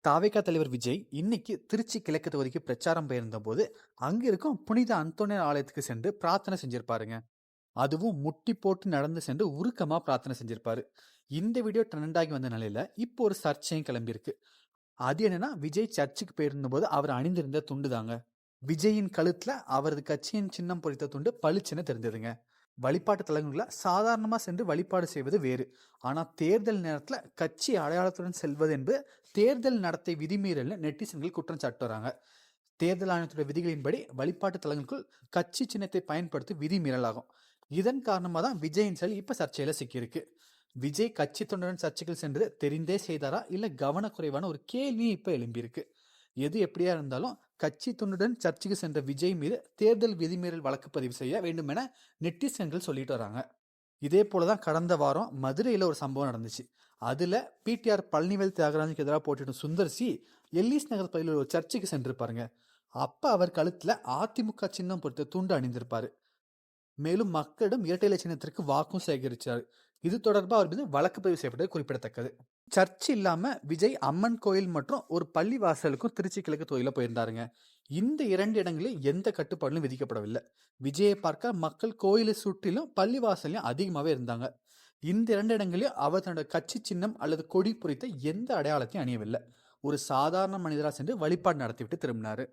தாவேகா தலைவர் விஜய் இன்னைக்கு திருச்சி கிழக்கு தொகுதிக்கு பிரச்சாரம் போயிருந்த போது அங்க இருக்கும் புனித அந்தோனியார் ஆலயத்துக்கு சென்று பிரார்த்தனை செஞ்சிருப்பாருங்க. அதுவும் முட்டி போட்டு நடந்து சென்று உருக்கமா பிரார்த்தனை செஞ்சிருப்பாரு. இந்த வீடியோ ட்ரெண்ட் ஆகி வந்த நிலையில இப்போ ஒரு சர்ச்சையும் கிளம்பியிருக்கு. அது என்னன்னா, விஜய் சர்ச்சுக்கு போயிருந்த போது அவர் அணிந்திருந்த துண்டு தாங்க. விஜயின் கழுத்துல அவரது கட்சியின் சின்னம் பொறித்த துண்டு பளிச்சுன்னு தெரிஞ்சதுங்க. வழிபாட்டு தலங்கள்ல சாதாரணமா சென்று வழிபாடு செய்வது வேறு. ஆனா தேர்தல் நேரத்துல கட்சி அடையாளத்துடன் செல்வது என்பது தேர்தல் நடத்தை விதிமீறல்னு நெட்டிசன்கள் குற்றம் சாட்டுறாங்க. தேர்தல் ஆணையத்தோட விதிகளின்படி வழிபாட்டு தலங்களுக்குள் கட்சி சின்னத்தை பயன்படுத்தி விதிமீறலாகும். இதன் காரணமா தான் விஜயின் செயல் இப்ப சர்ச்சையில சிக்கியிருக்கு. விஜய் கட்சி தொண்டருடன் சர்ச்சைகள் சென்று தெரிந்தே செய்தாரா இல்ல கவனக்குறைவான ஒரு கேள்வி இப்ப எழும்பியிருக்கு. எது எப்படியா இருந்தாலும் கட்சி தொண்டுடன் சர்ச்சுக்கு சென்ற விஜய் மீது தேர்தல் விதிமீறல் வழக்கு பதிவு செய்ய வேண்டும் என நெட்டிசன்கள் சொல்லிட்டு வராங்க. இதே போலதான் கடந்த வாரம் மதுரையில ஒரு சம்பவம் நடந்துச்சு. அதுல பிடிஆர் பழனிவேல் தியாகராஜனுக்கு எதிராக போட்டியிடும் சுந்தர் சி எல்லிஸ் நகர் பகுதியில் ஒரு சர்ச்சுக்கு சென்றிருப்பாருங்க. அப்ப அவர் கழுத்துல அதிமுக சின்னம் பொறுத்த துண்டு அணிந்திருப்பாரு. மேலும் மக்களிடம் இரட்டை இலை சின்னத்திற்கு வாக்கும் சேகரிச்சார். இது தொடர்பாக அவர் மீது வழக்கு பதிவு செய்யப்பட்டது குறிப்பிடத்தக்கது. சர்ச் இல்லாம விஜய் அம்மன் கோயில் மற்றும் ஒரு பள்ளி வாசலுக்கும் திருச்சி கிழக்கு தொகுதியில போயிருந்தாருங்க. இந்த 2 இடங்களில் எந்த கட்டுப்பாடும் விதிக்கப்படவில்லை. விஜயை பார்க்க மக்கள் கோயிலை சுற்றிலும் பள்ளி வாசலையும் அதிகமாகவே இருந்தாங்க. இந்த 2 இடங்களையும் அவர் தன்னோட கட்சி சின்னம் அல்லது கொடி பொறித்த எந்த அடையாளத்தையும் அணியவில்லை. ஒரு சாதாரண மனிதராக சென்று வழிபாடு நடத்திவிட்டு திரும்பினாரு.